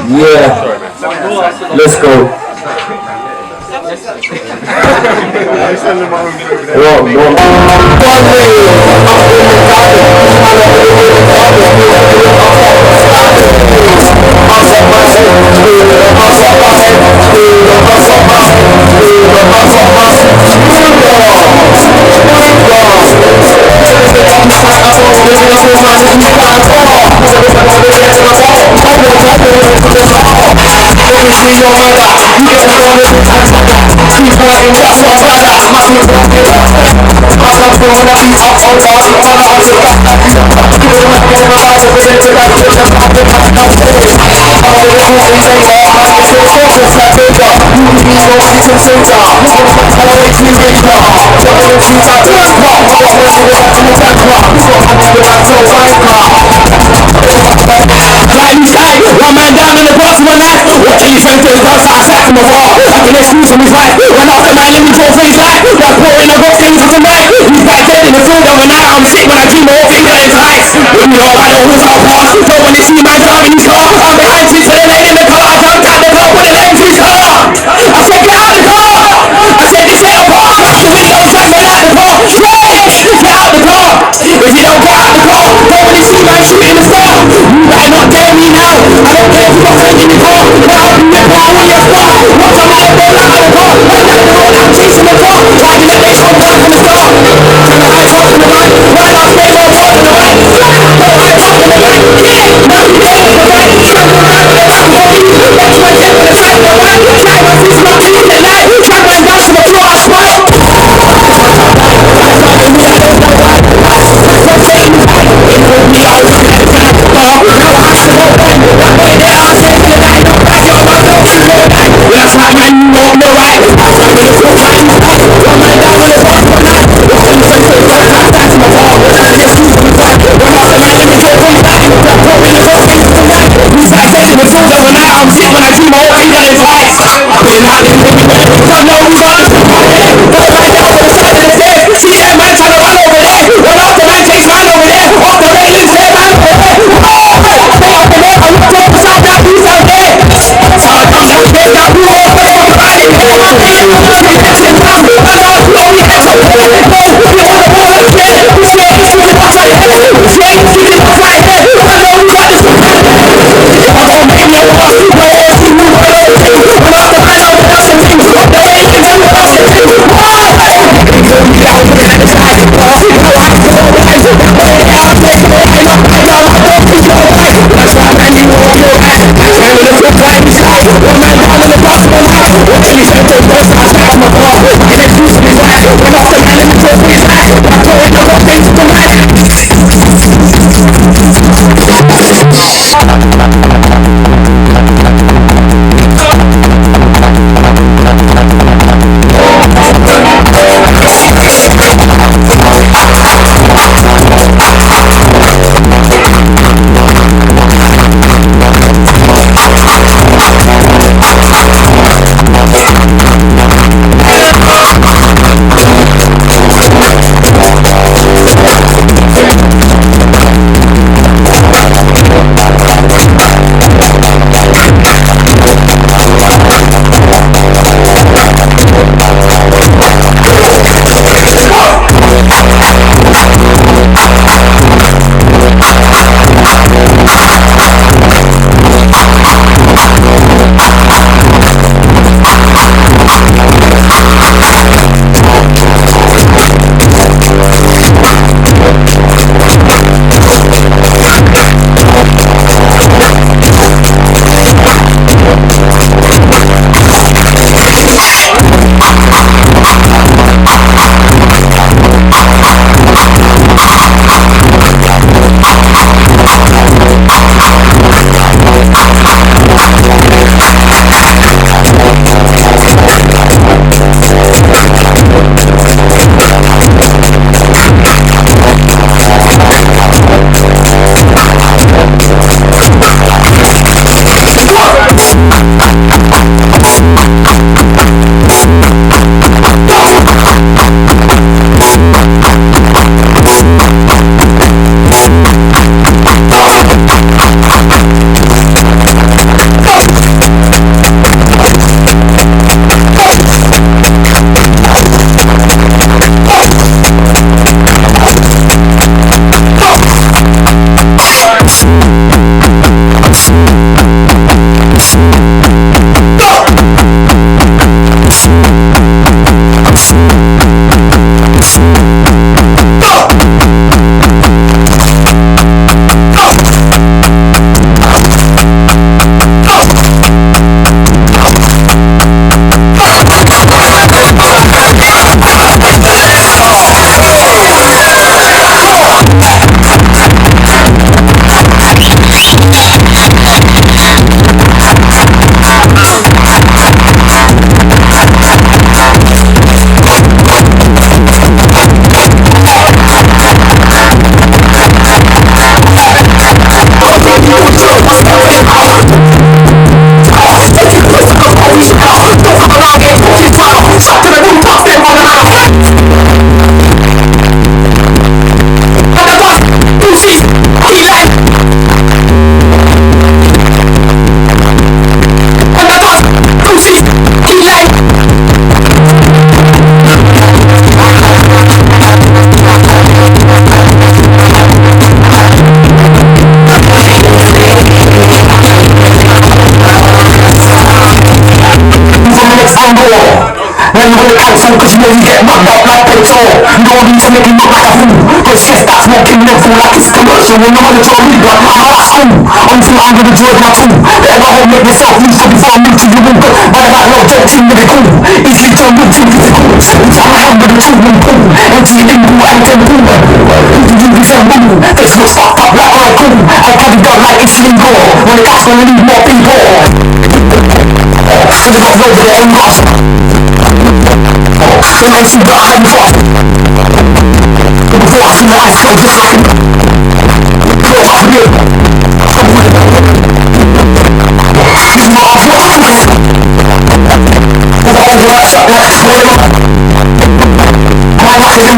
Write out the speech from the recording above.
Yeah. Let's go. One man down in the box one night. What can you say to the boss? I sat from the wall. I can excuse him, he's right. When off the man, let me draw face like. Got pouring the box into tonight. He's back dead in the field overnight. I'm sick when I dream of all things that is high. With me all, I don't know how far. So when they see man driving his car, I'm behind me, so they lay in the car. I jumped out the car, put the lens in his car. I said, get out the car. I said, this ain't a park. Smash the windows, back me out the car. Straight, get out the car. If you don't get out the car, don't really see man shooting the star. You better not dare me now. I don't care if you're friends in the car. Now, you're car when you're far. Watch your life roll out of the car. Right down the road, I'm chasing the car. Riding the base from back from the start. Turn the heights up to the right. Right off, stay more than the right. Go heights up to the Cause you know you get mugged up like petrol. You don't need to make me look like a fool. Cause yes, that's making me feel like it's commercial. When I'm on the job, but I'm at school. Only thing I'm gonna enjoy my tool. Better go home, make yourself useful before I move to your room. But I got no joke, team really cool. Easily turned with too physical. I'm a hand with a tool and pool. Empty your inpool and then pool. Who do you send woman? Face looks fucked up like all cool. I carry down like it's legal. When the cat's gonna leave more people. So they got loads of their own gosh.